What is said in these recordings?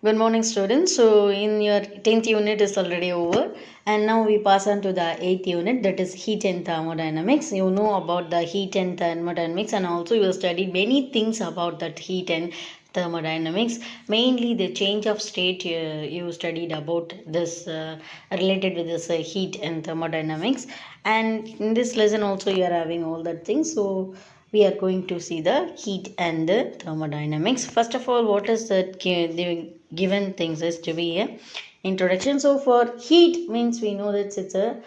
Good morning, students. So, in your 10th unit is already over, and now we pass on to the 8th unit, that is heat and thermodynamics. You know about the heat and thermodynamics, and also you have studied many things about that heat and thermodynamics. Mainly, the change of state you studied about this related with this heat and thermodynamics. And in this lesson, also, you are having all that things. So, we are going to see the heat and the thermodynamics. First of all, what is the given things is to be a introduction. So for heat means we know that it's a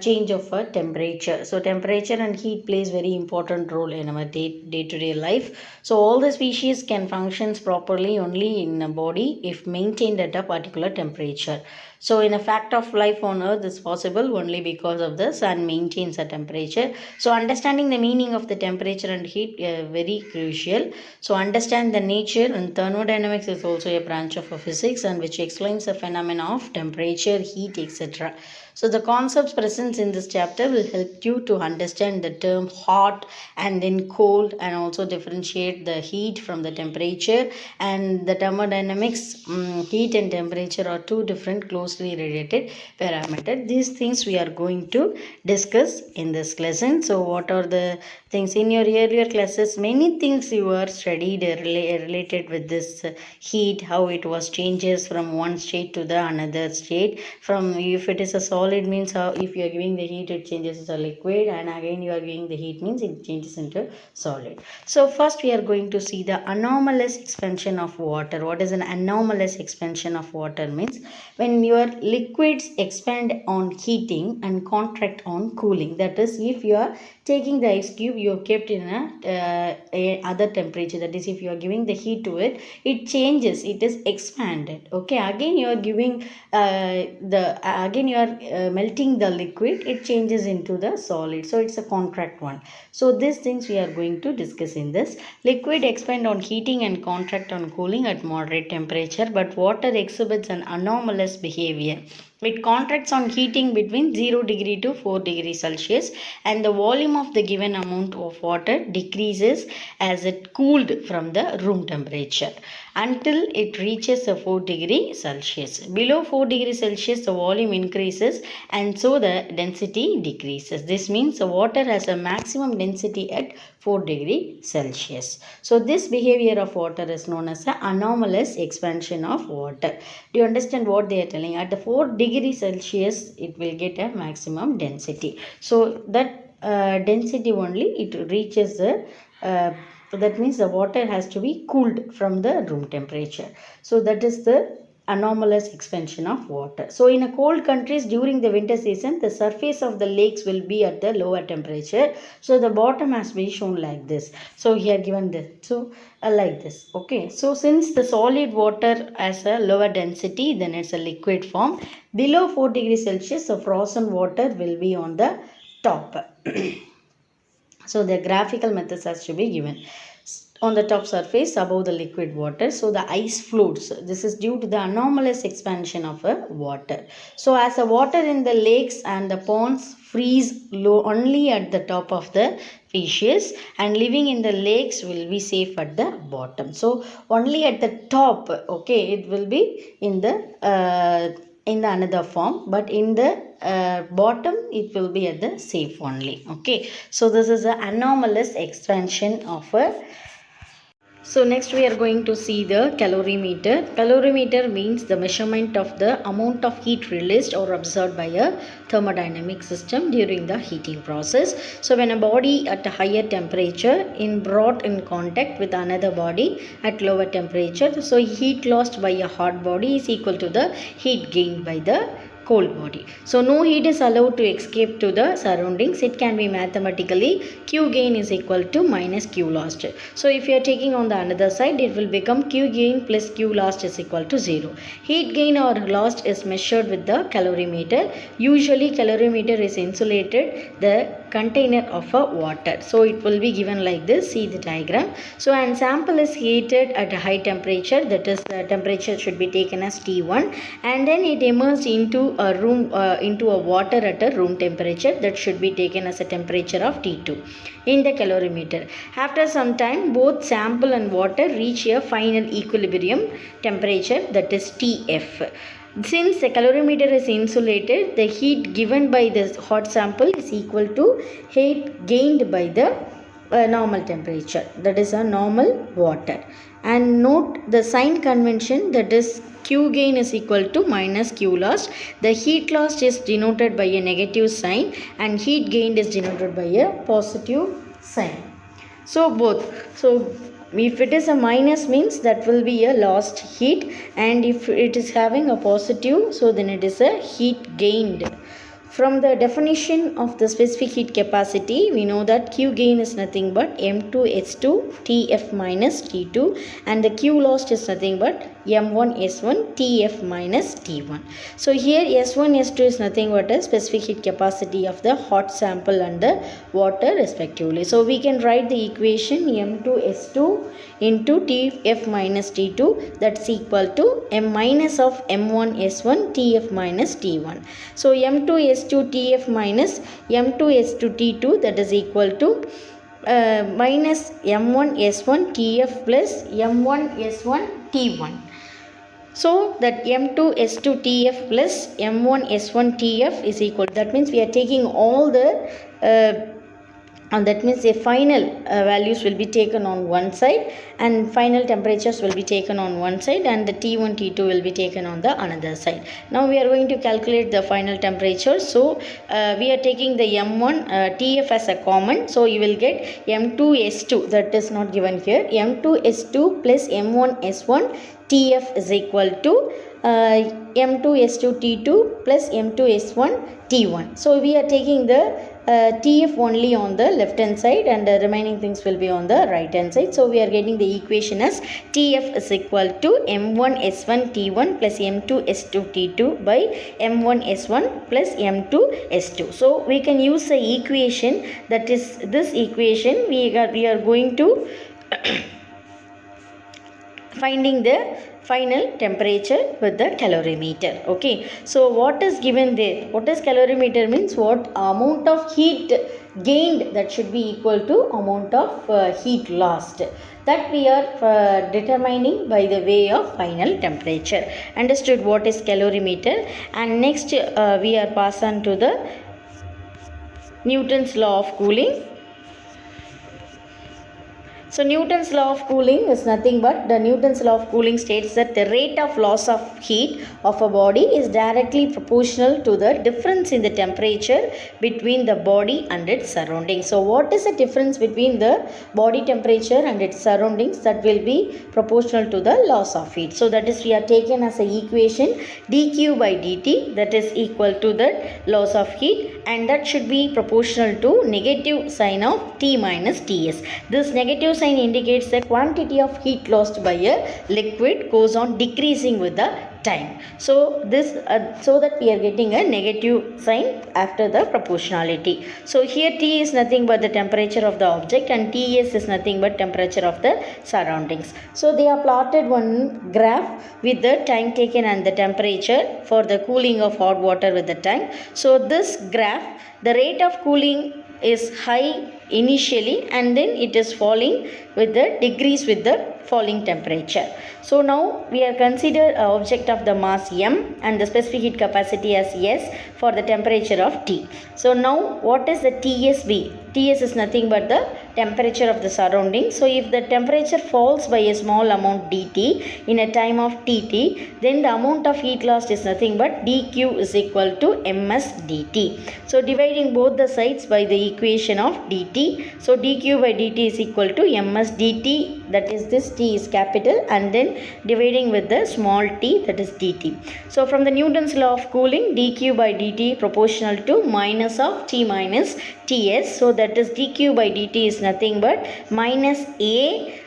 change of a temperature. So temperature and heat plays very important role in our day-to-day life. So all the species can functions properly only in a body if maintained at a particular temperature. So in a fact of life on earth is possible only because of the sun maintains a temperature. So understanding the meaning of the temperature and heat very crucial. So understand the nature, and thermodynamics is also a branch of physics and which explains the phenomena of temperature, heat, etc. So the concepts present in this chapter will help you to understand the term hot and then cold, and also differentiate the heat from the temperature. And the thermodynamics, heat and temperature are two different closely related parameters. These things we are going to discuss in this lesson. So what are the things in your earlier classes? Many things you are studied related with this heat, how it was changes from one state to the another state. From if it is a solid means how if you are giving the heat it changes as a liquid, and again you are giving the heat means it changes into solid. So first we are going to see the anomalous expansion of water. What is an anomalous expansion of water means? When your liquids expand on heating and contract on cooling. That is, if you are taking the ice cube, you have kept in a other temperature, that is if you are giving the heat to it, it changes, it is expanded. Okay, again you are giving again you are melting the liquid, it changes into the solid, so it's a contract one. So these things we are going to discuss in this. Liquid expand on heating and contract on cooling at moderate temperature, but water exhibits an anomalous behavior. It contracts on heating between 0 degree to 4 degrees Celsius, and the volume of the given amount of water decreases as it cooled from the room temperature until it reaches a 4 degree Celsius. Below 4 degree Celsius, the volume increases and so the density decreases. This means the water has a maximum density at 4 degree Celsius. So this behavior of water is known as the anomalous expansion of water. Do you understand what they are telling? At the 4 degree Celsius, it will get a maximum density. So that density only it reaches the that means the water has to be cooled from the room temperature. So that is the anomalous expansion of water. So in a cold countries during the winter season, the surface of the lakes will be at the lower temperature. So the bottom has been shown like this. So here given this. So like this. Okay. So since the solid water has a lower density, then it's a liquid form. Below 4 degrees Celsius, the frozen water will be on the top. So the graphical methods has to be given. On the top surface above the liquid water, so the ice floats. This is due to the anomalous expansion of water. So as the water in the lakes and the ponds freeze low only at the top of the fishes, and living in the lakes will be safe at the bottom. So only at the top, okay, it will be in the another form, but in the bottom it will be at the safe only. Okay, so this is an anomalous expansion of a. So next we are going to see the calorimeter. Calorimeter means the measurement of the amount of heat released or absorbed by a thermodynamic system during the heating process. So when a body at a higher temperature is brought in contact with another body at lower temperature, so heat lost by a hot body is equal to the heat gained by the cold body. So no heat is allowed to escape to the surroundings. It can be mathematically Q gain is equal to minus Q lost. So if you are taking on the another side, it will become Q gain plus Q lost is equal to 0. Heat gain or lost is measured with the calorimeter. Usually calorimeter is insulated. The container of a water. So it will be given like this. See the diagram. So and sample is heated at a high temperature, that is the temperature should be taken as T1, and then it immersed into a water at a room temperature, that should be taken as a temperature of T2 in the calorimeter. After some time, both sample and water reach a final equilibrium temperature, that is TF. Since the calorimeter is insulated, the heat given by the hot sample is equal to heat gained by the normal temperature, that is a normal water. And note the sign convention, that is Q gain is equal to minus Q lost. The heat lost is denoted by a negative sign and heat gained is denoted by a positive sign. So both. So if it is a minus means that will be a lost heat, and if it is having a positive, so then it is a heat gained. From the definition of the specific heat capacity, we know that Q gain is nothing but M2S2 Tf minus T2, and the Q lost is nothing but M1S1 Tf minus T1. So here S1, S2 is nothing but a specific heat capacity of the hot sample and the water respectively. So we can write the equation M2S2 into Tf minus T2, that's equal to M minus of M1S1 Tf minus T1. So M2S2 Tf minus M2S2 T2, that is equal to minus M1S1 Tf plus M1S1 T1. So that M2S2 Tf plus M1S1 Tf is equal. That means we are taking all the and that means the final values will be taken on one side and final temperatures will be taken on one side, and the T1, T2 will be taken on the another side. Now we are going to calculate the final temperature. So we are taking the M1 Tf as a common. So you will get M2S2, that is not given here, M2S2 plus M1S1 Tf is equal to M2S2 T2 plus M2S1 T1. So we are taking the Tf only on the left hand side and the remaining things will be on the right hand side. So we are getting the equation as Tf is equal to M1S1 T1 plus M2S2 T2 by M1S1 plus M2S2. So we can use the equation, that is this equation we are going to finding the final temperature with the calorimeter. Okay, so what is given there? What is calorimeter means? What amount of heat gained, that should be equal to amount of heat lost, that we are determining by the way of final temperature. Understood what is calorimeter? And next we are pass on to the Newton's law of cooling. So Newton's law of cooling is nothing but, the Newton's law of cooling states that the rate of loss of heat of a body is directly proportional to the difference in the temperature between the body and its surroundings. So what is the difference between the body temperature and its surroundings? That will be proportional to the loss of heat. So that is we are taken as a equation dq by dt, that is equal to the loss of heat, and that should be proportional to negative sign of T minus Ts. This negative sign indicates the quantity of heat lost by a liquid goes on decreasing with the time. So this so that we are getting a negative sign after the proportionality. So here T is nothing but the temperature of the object and Ts is nothing but temperature of the surroundings. So they are plotted one graph with the time taken and the temperature for the cooling of hot water with the time. So this graph, the rate of cooling is high initially and then it is falling with the degrees with the falling temperature. So now we are considered an object of the mass m and the specific heat capacity as S for the temperature of T. So now what is the TSB? Ts is nothing but the temperature of the surrounding. So if the temperature falls by a small amount dt in a time of tt, then the amount of heat lost is nothing but dq is equal to ms dt. So dividing both the sides by the equation of dt. So dq by dt is equal to ms dt, that is this t is capital, and then dividing with the small t, that is dt. So from the Newton's law of cooling, dq by dt proportional to minus of t minus ts. So that is dq by dt is nothing but minus a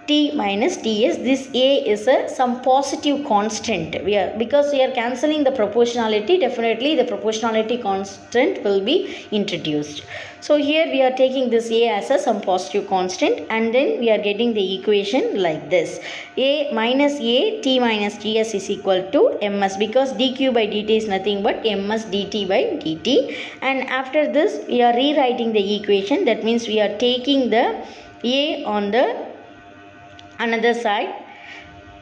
T minus Ts. This A is some positive constant. Because we are cancelling the proportionality, definitely the proportionality constant will be introduced. So here we are taking this A as some positive constant, and then we are getting the equation like this. A minus A T minus Ts is equal to Ms, because dq by dt is nothing but Ms dt by dt. And after this we are rewriting the equation. That means we are taking the A on the another side.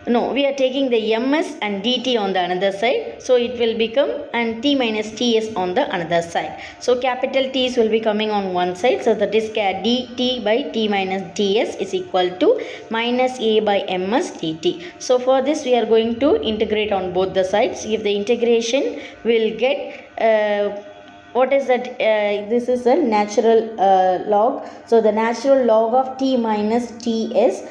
No, we are taking the ms and dt on the another side. So it will become and t minus ts on the another side. So capital T's will be coming on one side. So that is dt by t minus ts is equal to minus a by ms dt. So for this we are going to integrate on both the sides. If the integration will get what is that? This is a natural log. So the natural log of t minus ts,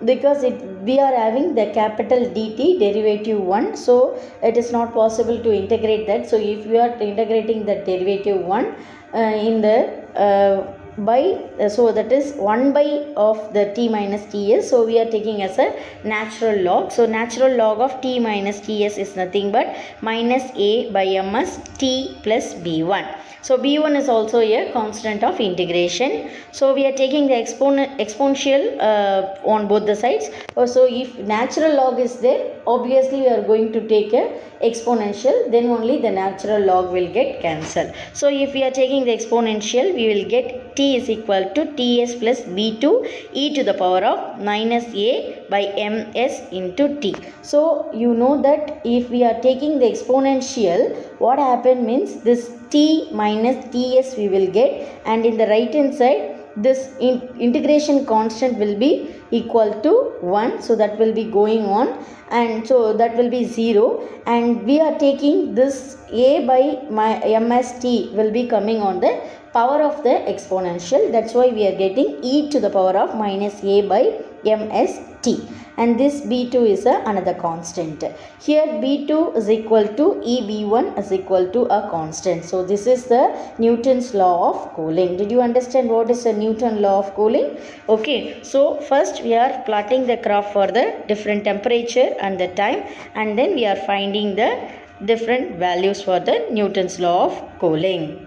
because we are having the capital dt derivative 1, so it is not possible to integrate that. So if you are integrating the derivative 1 in the so that is 1 by of the t minus ts, so we are taking as a natural log. So natural log of t minus ts is nothing but minus a by ms t plus b1. So b1 is also a constant of integration. So we are taking the exponential on both the sides. So if natural log is there, obviously we are going to take a exponential, then only the natural log will get cancelled. So if we are taking the exponential, we will get t is equal to ts plus b2 e to the power of minus a by ms into t. So you know that if we are taking the exponential, what happen means this t minus ts we will get, and in the right hand side this integration constant will be equal to 1. So that will be going on, and so that will be 0, and we are taking this a by mst will be coming on the power of the exponential. That's why we are getting e to the power of minus a by mst, and this b2 is another constant. Here b2 is equal to eb1 is equal to a constant. So this is the Newton's law of cooling. Did you understand what is the Newton law of cooling? Okay, so first we are plotting the graph for the different temperature and the time, and then we are finding the different values for the Newton's law of cooling.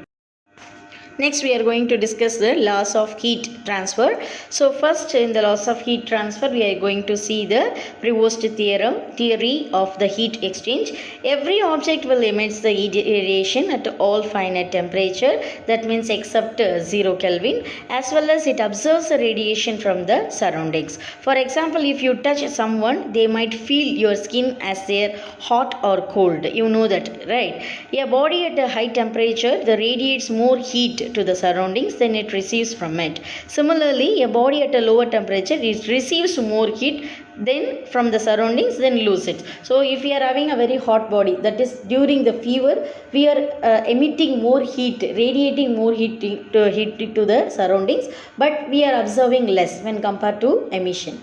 Next we are going to discuss the laws of heat transfer. So first in the laws of heat transfer we are going to see the Prevost theory of the heat exchange. Every object will emit the radiation at all finite temperature, that means except 0 Kelvin, as well as it absorbs the radiation from the surroundings. For example, if you touch someone, they might feel your skin as they're hot or cold. You know that, right? A body at a high temperature radiates more heat to the surroundings than it receives from it. Similarly, a body at a lower temperature, it receives more heat then from the surroundings, then lose it. So if we are having a very hot body, that is during the fever, we are emitting more heat, radiating more heat to the surroundings, but we are observing less when compared to emission.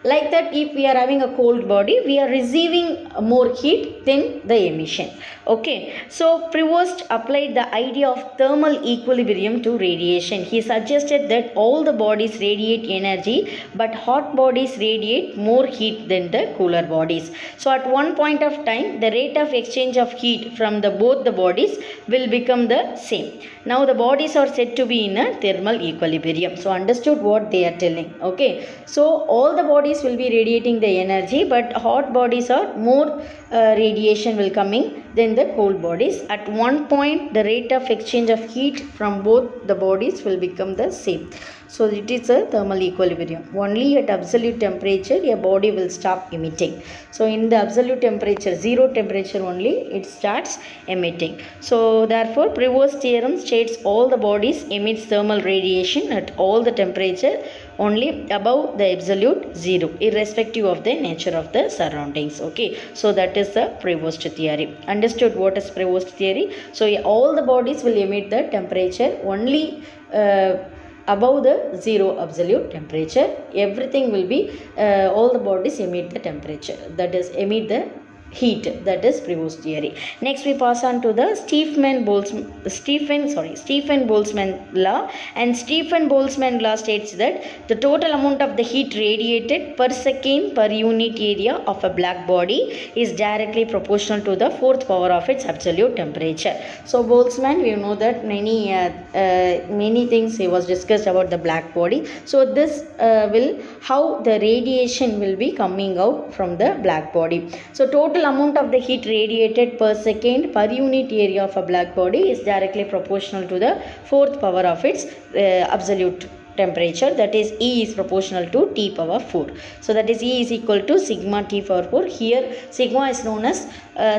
Like that, if we are having a cold body, we are receiving more heat than the emission. Okay, so Prevost applied the idea of thermal equilibrium to radiation. He suggested that all the bodies radiate energy, but hot bodies radiate more heat than the cooler bodies. So at one point of time, the rate of exchange of heat from both the bodies will become the same. Now the bodies are said to be in a thermal equilibrium. So understood what they are telling. Okay, so all the bodies will be radiating the energy, but hot bodies are more radiation will coming than the cold bodies. At one point the rate of exchange of heat from both the bodies will become the same. So it is a thermal equilibrium. Only at absolute temperature a body will stop emitting. So in the absolute temperature, 0 temperature only, it starts emitting. So therefore Prevost theorem states all the bodies emits thermal radiation at all the temperature only above the absolute 0, irrespective of the nature of the surroundings. Okay, so that is the Prevost theory. Understood what is Prevost theory? So all the bodies will emit the temperature only above the 0 absolute temperature. Everything will be all the bodies emit the temperature, that is emit the heat, that is Prevost theory. Next we pass on to the Stephen Boltzmann law, and Stephen Boltzmann law states that the total amount of the heat radiated per second per unit area of a black body is directly proportional to the fourth power of its absolute temperature. So Boltzmann, we know that many things he was discussed about the black body. So this will how the radiation will be coming out from the black body. So total amount of the heat radiated per second per unit area of a black body is directly proportional to the fourth power of its absolute temperature, that is E is proportional to T power 4. So that is E is equal to sigma T power 4. Here sigma is known as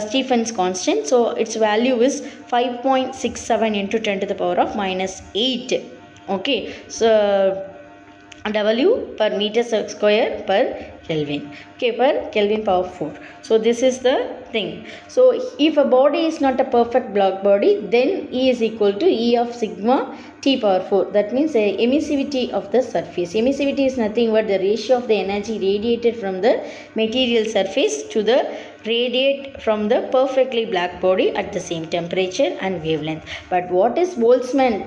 Stephen's constant, so its value is 5.67 into 10 to the power of minus 8. Okay, so W per meter square per Kelvin, okay, per Kelvin power 4. So this is the thing. So if a body is not a perfect black body, then E is equal to E of sigma T power 4. That means the emissivity of the surface. Emissivity is nothing but the ratio of the energy radiated from the material surface to the radiate from the perfectly black body at the same temperature and wavelength. But what is Boltzmann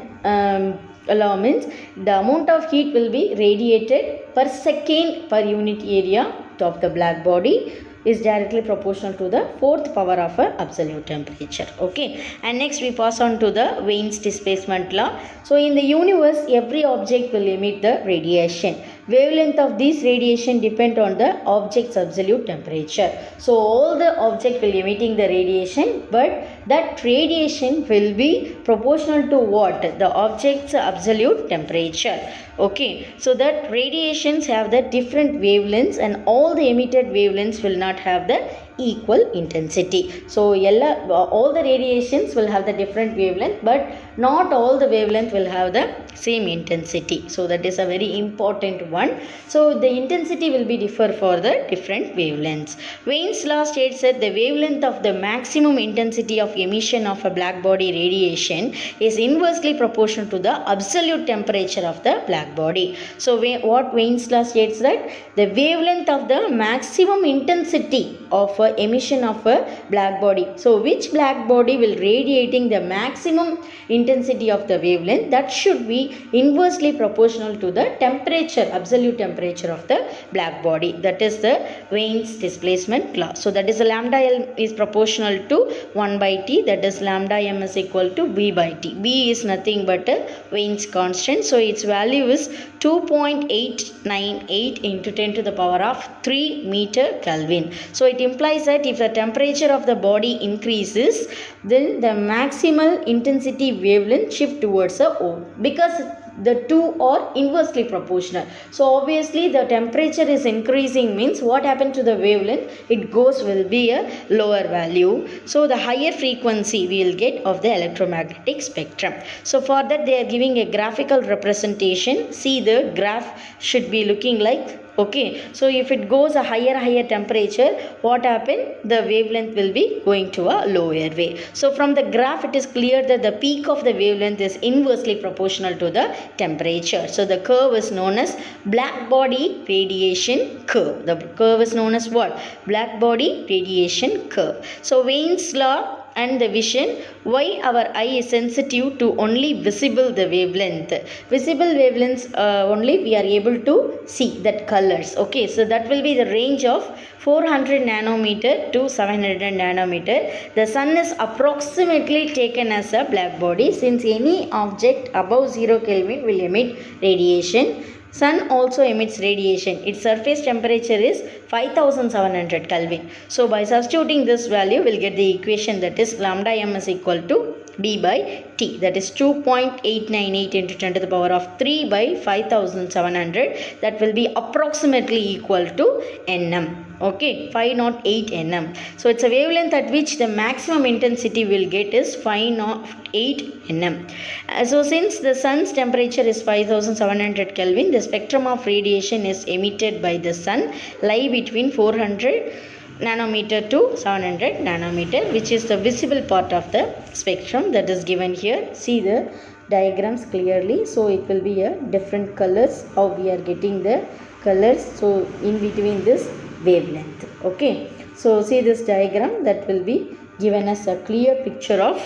law means the amount of heat will be radiated per second per unit area of the black body is directly proportional to the fourth power of a absolute temperature. Okay, and next we pass on to the Wien's displacement law. So in the universe, every object will emit the radiation. Wavelength of this radiation depend on the object's absolute temperature. So all the object will emitting the radiation, but that radiation will be proportional to what? The object's absolute temperature. Okay, so that radiations have the different wavelengths, and all the emitted wavelengths will not have the equal intensity. So all the radiations will have the different wavelength, but not all the wavelength will have the same intensity. So that is a very important one. So the intensity will be differ for the different wavelengths. Wien's law states that the wavelength of the maximum intensity of emission of a black body radiation is inversely proportional to the absolute temperature of the black body. So what Wien's law states that the wavelength of the maximum intensity of emission of a black body. So which black body will radiating the maximum intensity of the wavelength, that should be inversely proportional to the temperature, absolute temperature of the black body. That is the Wien's displacement law. So that is lambda L is proportional to 1 by T, that is lambda M is equal to B by T. B is nothing but a Wien's constant. So its value is 2.898 into 10 to the power of 3 meter Kelvin. So it implies that if the temperature of the body increases, then the maximal intensity wavelength shift towards the O, because the two are inversely proportional. So obviously the temperature is increasing means what happened to the wavelength? It will be a lower value. So the higher frequency we will get of the electromagnetic spectrum. So for that they are giving a graphical representation. See, the graph should be looking like, okay, so if it goes a higher temperature, what happen? The wavelength will be going to a lower way. So from the graph it is clear that the peak of the wavelength is inversely proportional to the temperature. So the curve is known as black body radiation curve. The curve is known as what? Black body radiation curve. So Wien's law and the vision, why our eye is sensitive to only visible the wavelength. Visible wavelengths only we are able to see that colors. Okay, so that will be the range of 400 nanometer to 700 nanometer. The sun is approximately taken as a black body, since any object above 0 Kelvin will emit radiation. Sun also emits radiation. Its surface temperature is 5700 Kelvin. So by substituting this value, we'll get the equation, that is lambda M is equal to B by T, that is 2.898 into 10 to the power of 3 by 5700. That will be approximately equal to Nm. Okay, 508 Nm. So it's a wavelength at which the maximum intensity we'll get is 508 Nm. So since the sun's temperature is 5700 Kelvin, the spectrum of radiation is emitted by the sun lie between 400 nanometer to 700 nanometer, which is the visible part of the spectrum that is given here. See the diagrams clearly. So it will be a different colors, how we are getting the colors, so in between this wavelength. Okay, So see this diagram, that will be given us a clear picture of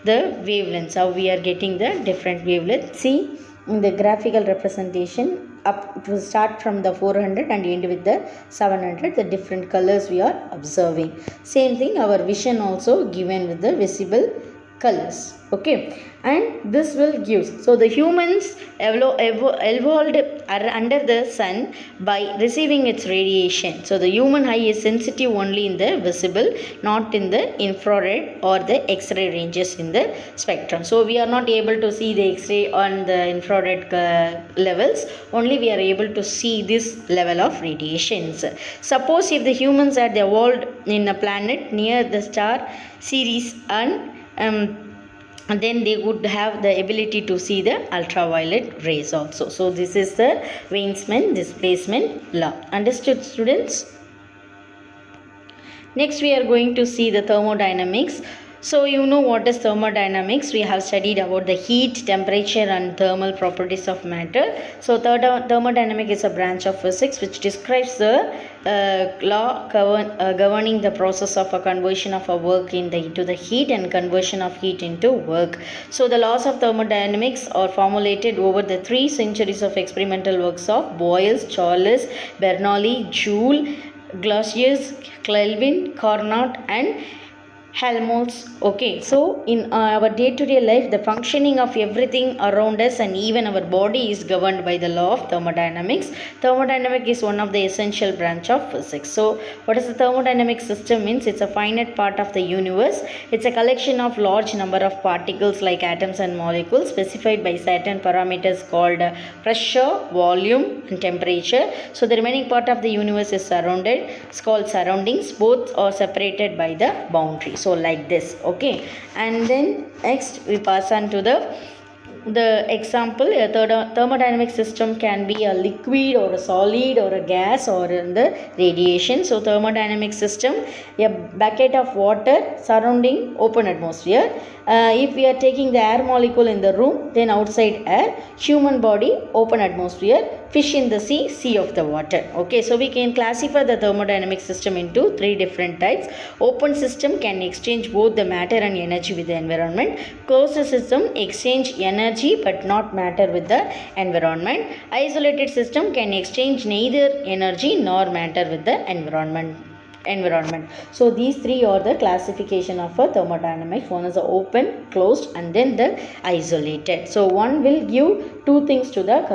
the wavelengths, how we are getting the different wavelengths. See in the graphical representation, up it will start from the 400 and end with the 700, the different colors we are observing. Same thing, our vision also given with the visible colors. Okay, and this will give, so the humans evolved under the sun by receiving its radiation. So the human eye is sensitive only in the visible, not in the infrared or the x-ray ranges in the spectrum. So we are not able to see the x-ray on the infrared levels, only we are able to see this level of radiations. Suppose if the humans had evolved in a planet near the star series, and then they would have the ability to see the ultraviolet rays also. So this is the Weismann displacement law. Understood, students? Next we are going to see the thermodynamics. So you know what is thermodynamics. We have studied about the heat, temperature and thermal properties of matter. So thermodynamics is a branch of physics which describes the law governing the process of a conversion of a work into the heat and conversion of heat into work. So the laws of thermodynamics are formulated over the 3 centuries of experimental works of Boyles, Charles, Bernoulli, Joule, Clausius, Kelvin, Carnot and Helmholtz. Okay, so in our day-to-day life, the functioning of everything around us and even our body is governed by the law of thermodynamics. Thermodynamics is one of the essential branch of physics. So what is the thermodynamic system means? It's a finite part of the universe. It's a collection of large number of particles like atoms and molecules specified by certain parameters called pressure, volume and temperature. So the remaining part of the universe is surrounded. It's called surroundings. Both are separated by the boundary. So like this. Okay, and then next we pass on to the example. A thermodynamic system can be a liquid or a solid or a gas or in the radiation. So thermodynamic system, a bucket of water surrounding open atmosphere. If we are taking the air molecule in the room, then outside air, human body, open atmosphere, fish in the sea of the water. Okay, so we can classify the thermodynamic system into 3 different types. Open system can exchange both the matter and energy with the environment. Closed system exchange energy but not matter with the environment. Isolated system can exchange neither energy nor matter with the environment. So these 3 are the classification of a thermodynamics. One is the open, closed and then the isolated. So one will give 2 things to the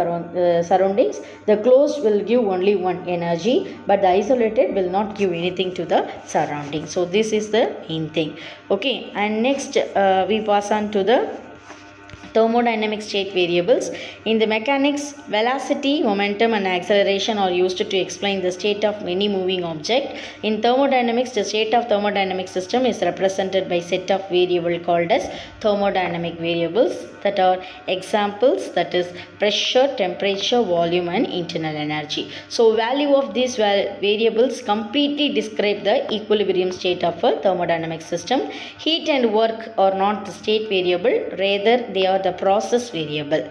surroundings. The closed will give only one energy, but the isolated will not give anything to the surrounding. So this is the main thing. Okay, and next we pass on to the thermodynamic state variables. In the mechanics, velocity, momentum and acceleration are used to explain the state of any moving object. In thermodynamics, the state of thermodynamic system is represented by set of variables called as thermodynamic variables, that are examples, that is pressure, temperature, volume and internal energy. So value of these variables completely describe the equilibrium state of a thermodynamic system. Heat and work are not the state variable, rather they are the process variable.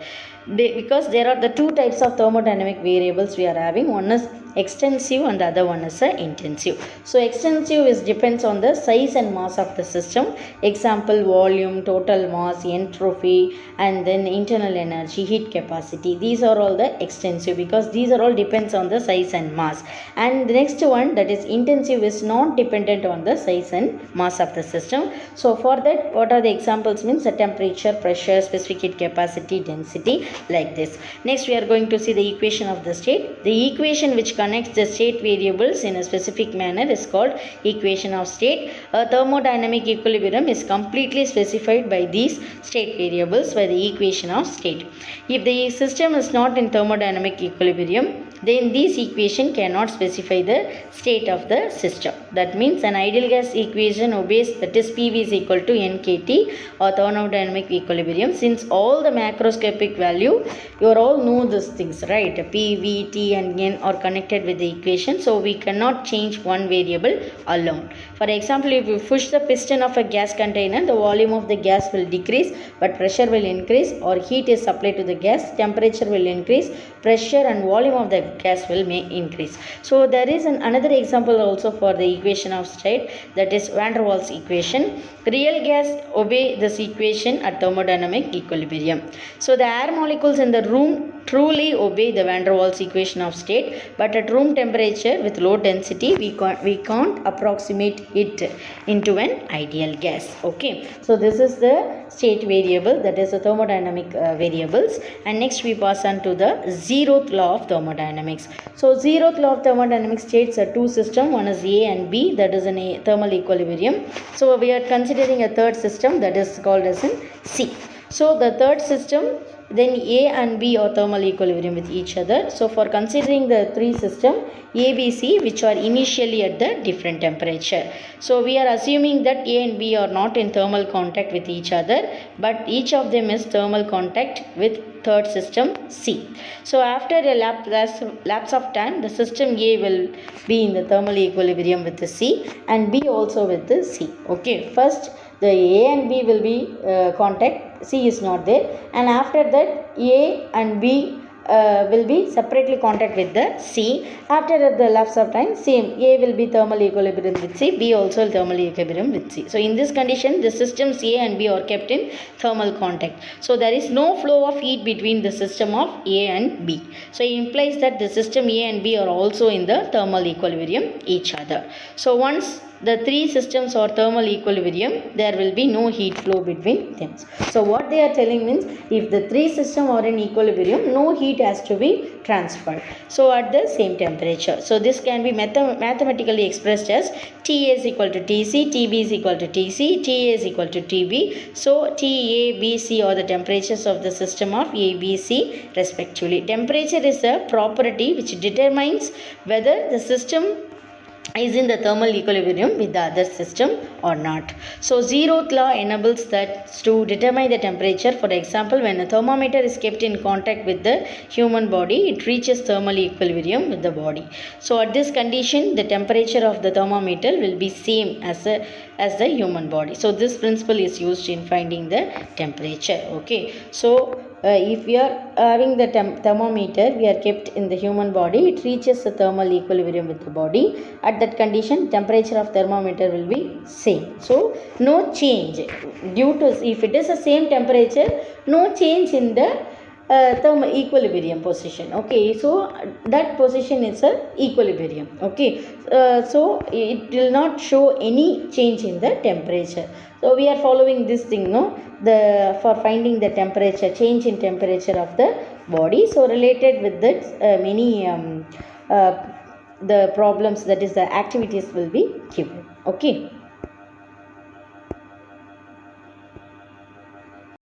Because there are the 2 types of thermodynamic variables we are having. One is extensive and the other one is intensive. So extensive depends on the size and mass of the system. Example, volume, total mass, entropy and then internal energy, heat capacity. These are all the extensive because these are all depends on the size and mass. And the next one, that is intensive, is not dependent on the size and mass of the system. So for that, what are the examples means? The temperature, pressure, specific heat capacity, density, like this. Next we are going to see the equation of the state. The equation which connects the state variables in a specific manner is called equation of state. A thermodynamic equilibrium is completely specified by these state variables by the equation of state. If the system is not in thermodynamic equilibrium, then this equation cannot specify the state of the system. That means an ideal gas equation obeys, that is PV is equal to NKT or thermodynamic equilibrium. Since all the macroscopic value, you all know these things, right? P, V, T and N are connected with the equation. So we cannot change one variable alone. For example, if you push the piston of a gas container, the volume of the gas will decrease but pressure will increase, or heat is supplied to the gas, temperature will increase, pressure and volume of the gas will may increase. So there is another example also for the equation of state, that is van der Waals equation. Real gas obey this equation at thermodynamic equilibrium. So the air molecules in the room truly obey the van der Waals equation of state, but at room temperature with low density we can't approximate it into an ideal gas. Okay, so this is the state variable, that is the thermodynamic variables. And next we pass on to the zeroth law of thermodynamics. So zeroth law of thermodynamics states a two system, one is A and B, that is in a thermal equilibrium. So we are considering a third system, that is called as in C. So the third system, then A and B are thermal equilibrium with each other. So for considering the three system A, B, C, which are initially at the different temperature. So we are assuming that A and B are not in thermal contact with each other, but each of them is thermal contact with third system C. So after a lapse of time, the system A will be in the thermal equilibrium with the C and B also with the C. Okay, first the A and B will be contact, C is not there, and after that A and B will be separately contact with the C. After the lapse of time, same, A will be thermal equilibrium with C, B also thermal equilibrium with C. So in this condition, the systems A and B are kept in thermal contact. So there is no flow of heat between the system of A and B. So it implies that the system A and B are also in the thermal equilibrium each other. So once the three systems are thermal equilibrium, there will be no heat flow between them. So what they are telling means, if the three systems are in equilibrium, no heat has to be transferred. So at the same temperature. So this can be mathematically expressed as Ta is equal to Tc, Tb is equal to Tc, Ta is equal to Tb. So Ta, B, C are the temperatures of the system of A, B, C respectively. Temperature is a property which determines whether the system is in the thermal equilibrium with the other system or not. So zeroth law enables that to determine the temperature. For example, when a thermometer is kept in contact with the human body, it reaches thermal equilibrium with the body. So at this condition, the temperature of the thermometer will be same as the human body. So this principle is used in finding the temperature. Okay, so if we are having the thermometer, we are kept in the human body, it reaches the thermal equilibrium with the body. At that condition, temperature of thermometer will be same. So no change due to, if it is the same temperature, no change in the thermal equilibrium position. Okay, so that position is a equilibrium. Okay, so it will not show any change in the temperature. So we are following this thing, no, for finding the temperature, change in temperature of the body. So related with that, many the problems, that is the activities will be given. Okay.